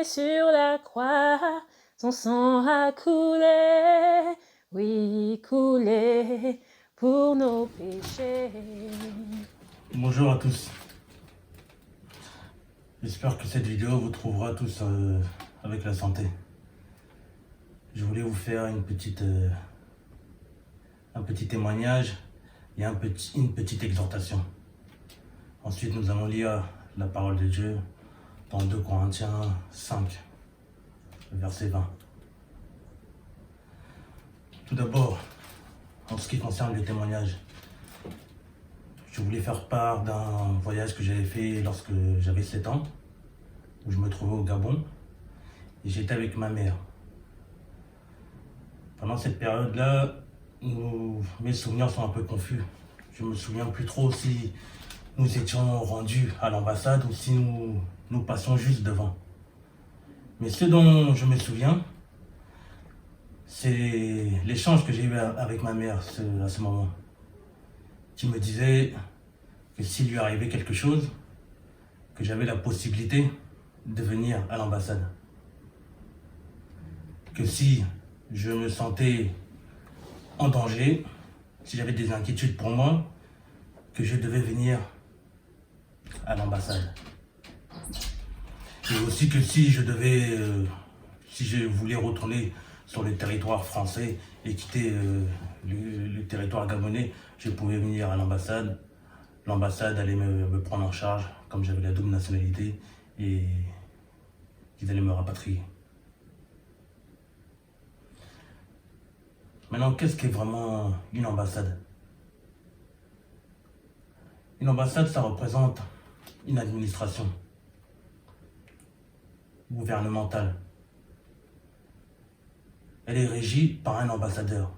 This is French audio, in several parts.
sur la croix, son sang a coulé, oui, coulé pour nos péchés. Bonjour à tous. J'espère que cette vidéo vous trouvera tous avec la santé. Je voulais vous faire un petit témoignage et une petite exhortation. Ensuite, nous allons lire la parole de Dieu dans 2 Corinthiens 5, verset 20. Tout d'abord, en ce qui concerne le témoignage, je voulais faire part d'un voyage que j'avais fait lorsque j'avais 7 ans, où je me trouvais au Gabon, et j'étais avec ma mère. Pendant cette période-là, mes souvenirs sont un peu confus. Je ne me souviens plus trop si nous étions rendus à l'ambassade ou si nous passions juste devant. Mais ce dont je me souviens, c'est l'échange que j'ai eu avec ma mère à ce moment, qui me disait que s'il lui arrivait quelque chose, que j'avais la possibilité de venir à l'ambassade. Que si je me sentais en danger, si j'avais des inquiétudes pour moi, que je devais venir à l'ambassade. Et aussi que si je voulais retourner sur le territoire français et quitter le territoire gabonais, je pouvais venir à l'ambassade. L'ambassade allait me prendre en charge, comme j'avais la double nationalité, et ils allaient me rapatrier. Maintenant, qu'est-ce qu'est vraiment une ambassade? Une ambassade, ça représente une administration gouvernementale. Elle est régie par un ambassadeur.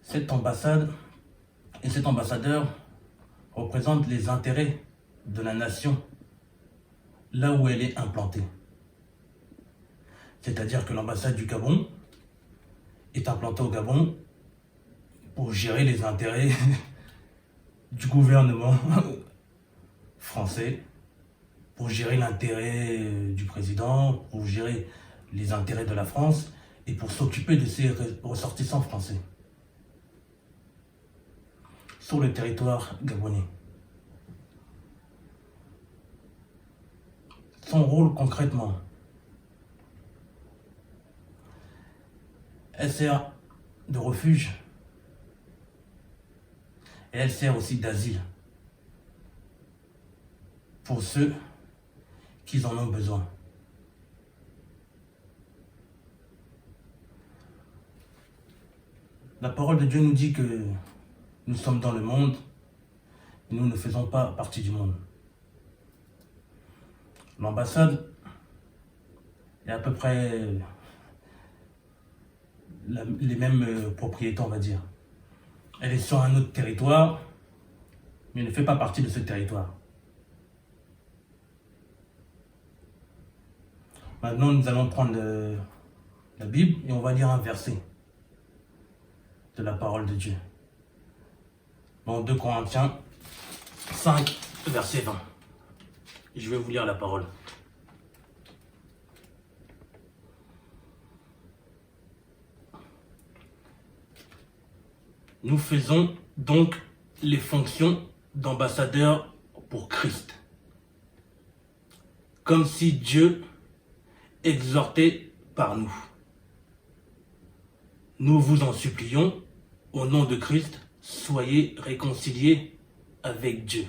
Cette ambassade et cet ambassadeur représentent les intérêts de la nation là où elle est implantée. C'est-à-dire que l'ambassade du Gabon est implantée au Gabon pour gérer les intérêts du gouvernement français, pour gérer l'intérêt du président, pour gérer les intérêts de la France et pour s'occuper de ses ressortissants français sur le territoire gabonais. Son rôle concrètement, elle sert de refuge et elle sert aussi d'asile pour ceux qui en ont besoin. La parole de Dieu nous dit que nous sommes dans le monde et nous ne faisons pas partie du monde. L'ambassade est à peu près les mêmes propriétés, on va dire. Elle est sur un autre territoire, mais ne fait pas partie de ce territoire. Maintenant, nous allons prendre la Bible et on va lire un verset de la parole de Dieu. Dans 2 Corinthiens 5, verset 20. Je vais vous lire la parole. Nous faisons donc les fonctions d'ambassadeurs pour Christ, comme si Dieu exhortait par nous. Nous vous en supplions, au nom de Christ, soyez réconciliés avec Dieu.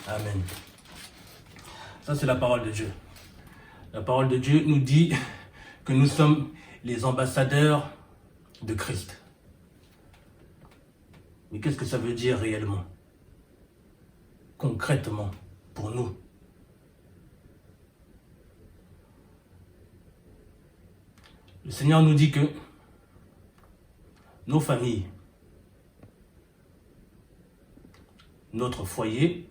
Amen. Ça, c'est la parole de Dieu. La parole de Dieu nous dit que nous sommes les ambassadeurs de Christ. Mais qu'est-ce que ça veut dire réellement, concrètement, pour nous? Le Seigneur nous dit que nos familles, notre foyer,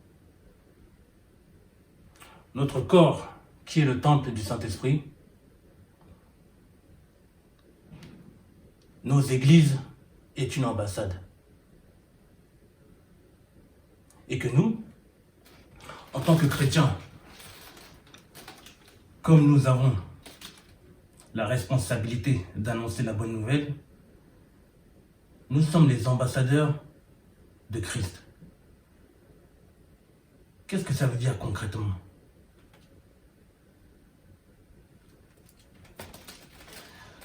notre corps, qui est le temple du Saint-Esprit, nos églises est une ambassade. Et que nous, en tant que chrétiens, comme nous avons la responsabilité d'annoncer la bonne nouvelle, nous sommes les ambassadeurs de Christ. Qu'est-ce que ça veut dire concrètement?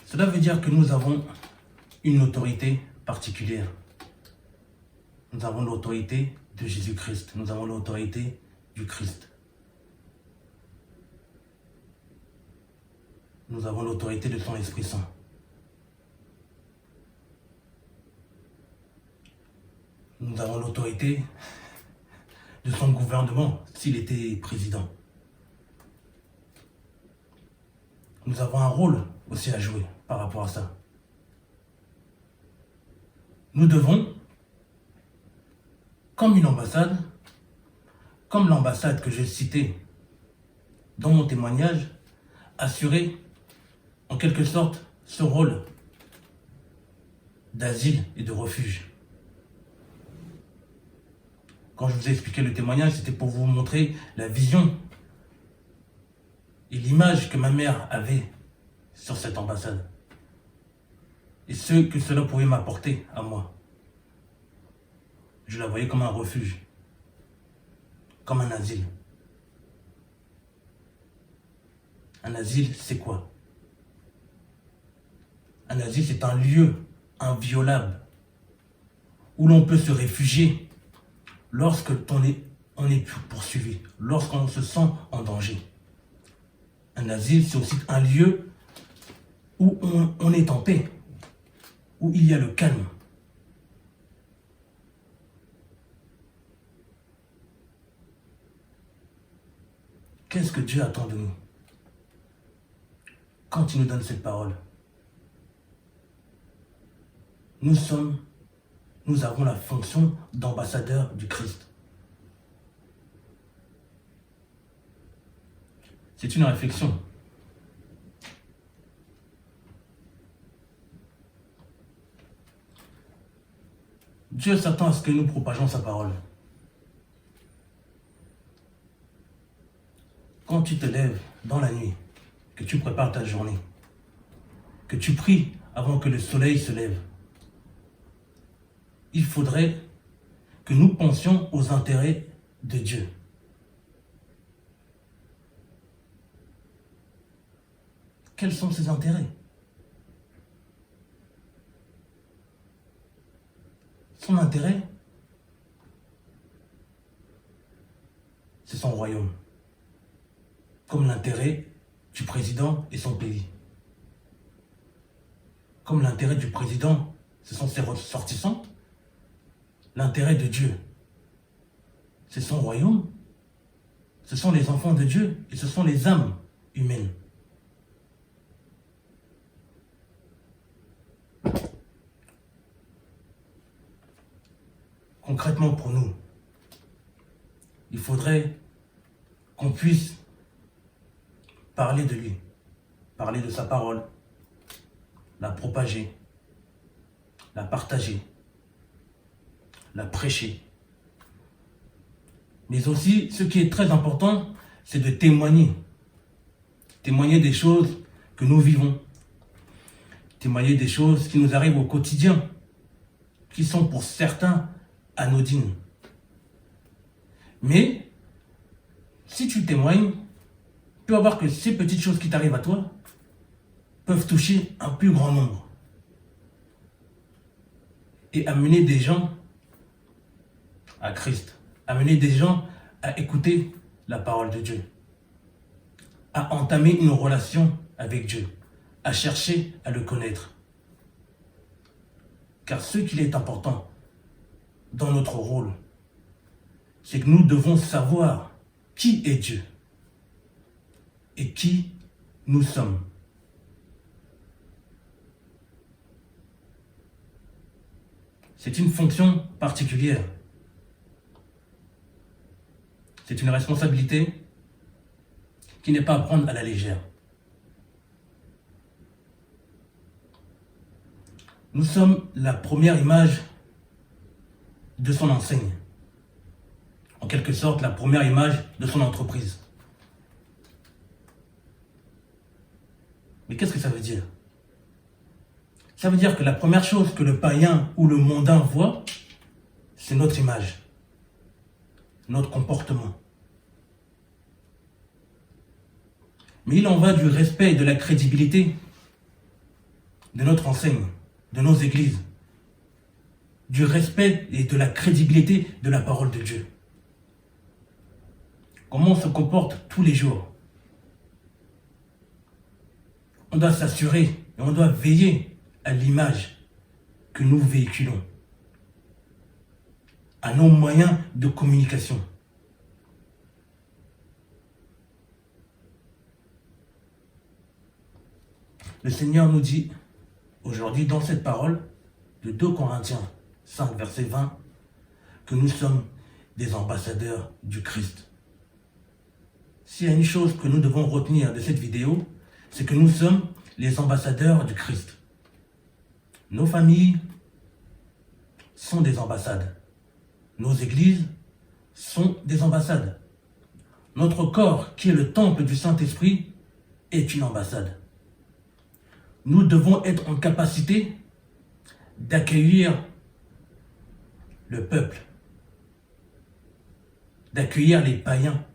Cela veut dire que nous avons une autorité particulière. Nous avons l'autorité de Jésus-Christ. Nous avons l'autorité du Christ. Nous avons l'autorité de son Esprit Saint. Nous avons l'autorité de son gouvernement s'il était président. Nous avons un rôle aussi à jouer par rapport à ça. Nous devons, comme une ambassade, comme l'ambassade que j'ai citée dans mon témoignage, assurer en quelque sorte ce rôle d'asile et de refuge. Quand je vous ai expliqué le témoignage, c'était pour vous montrer la vision et l'image que ma mère avait sur cette ambassade. Et ce que cela pouvait m'apporter à moi. Je la voyais comme un refuge, comme un asile. Un asile, c'est quoi? Un asile, c'est un lieu inviolable où l'on peut se réfugier lorsque on est poursuivi, lorsqu'on se sent en danger. Un asile, c'est aussi un lieu où on est en paix, où il y a le calme. Qu'est-ce que Dieu attend de nous quand il nous donne cette parole? Nous avons la fonction d'ambassadeur du Christ. C'est une réflexion. Dieu s'attend à ce que nous propageons sa parole. Quand tu te lèves dans la nuit, que tu prépares ta journée, que tu pries avant que le soleil se lève, il faudrait que nous pensions aux intérêts de Dieu. Quels sont ses intérêts? Son intérêt, c'est son royaume. Comme l'intérêt du président et son pays. Comme l'intérêt du président, ce sont ses ressortissants. L'intérêt de Dieu, c'est son royaume. Ce sont les enfants de Dieu et ce sont les âmes humaines. Concrètement pour nous, il faudrait qu'on puisse parler de lui, parler de sa parole, la propager, la partager, la prêcher. Mais aussi, ce qui est très important, c'est de témoigner. Témoigner des choses que nous vivons. Témoigner des choses qui nous arrivent au quotidien, qui sont pour certains anodines. Mais, si tu témoignes, tu vas voir que ces petites choses qui t'arrivent à toi peuvent toucher un plus grand nombre et amener des gens à Christ, amener des gens à écouter la parole de Dieu, à entamer une relation avec Dieu, à chercher à le connaître. Car ce qu'il est important dans notre rôle, c'est que nous devons savoir qui est Dieu et qui nous sommes. C'est une fonction particulière. C'est une responsabilité qui n'est pas à prendre à la légère. Nous sommes la première image de son enseigne. en quelque sorte la première image de son entreprise. Mais qu'est-ce que ça veut dire? Ça veut dire que la première chose que le païen ou le mondain voit, c'est notre image, notre comportement. Mais il en va du respect et de la crédibilité de notre enseigne, de nos églises, du respect et de la crédibilité de la parole de Dieu. Comment on se comporte tous les jours. On doit s'assurer et on doit veiller à l'image que nous véhiculons, à nos moyens de communication. Le Seigneur nous dit aujourd'hui dans cette parole de 2 Corinthiens 5, verset 20, que nous sommes des ambassadeurs du Christ. S'il y a une chose que nous devons retenir de cette vidéo, c'est que nous sommes les ambassadeurs du Christ. Nos familles sont des ambassades. Nos églises sont des ambassades. Notre corps, qui est le temple du Saint-Esprit, est une ambassade. Nous devons être en capacité d'accueillir le peuple, d'accueillir les païens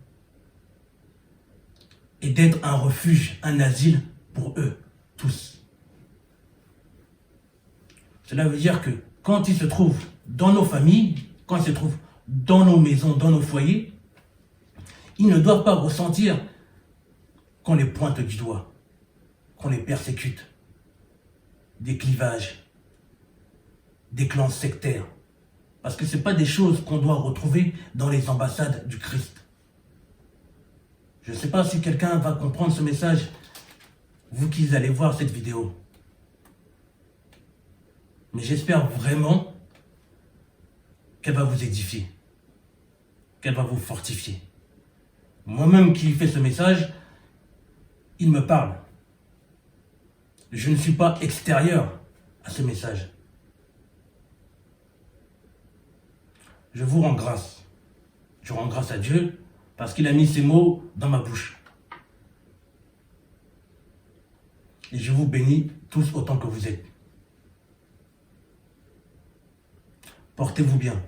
et d'être un refuge, un asile pour eux tous. Cela veut dire que quand ils se trouvent dans nos familles, quand ils se trouvent dans nos maisons, dans nos foyers, ils ne doivent pas ressentir qu'on les pointe du doigt, qu'on les persécute, des clivages, des clans sectaires. Parce que ce n'est pas des choses qu'on doit retrouver dans les ambassades du Christ. Je ne sais pas si quelqu'un va comprendre ce message, vous qui allez voir cette vidéo. Mais j'espère vraiment qu'elle va vous édifier, qu'elle va vous fortifier. Moi-même qui fais ce message, il me parle. Je ne suis pas extérieur à ce message. Je vous rends grâce. Je rends grâce à Dieu parce qu'il a mis ces mots dans ma bouche. Et je vous bénis tous autant que vous êtes. Portez-vous bien.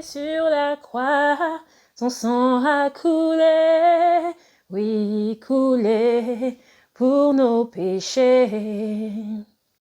Sur la croix, son sang a coulé, oui, coulé pour nos péchés.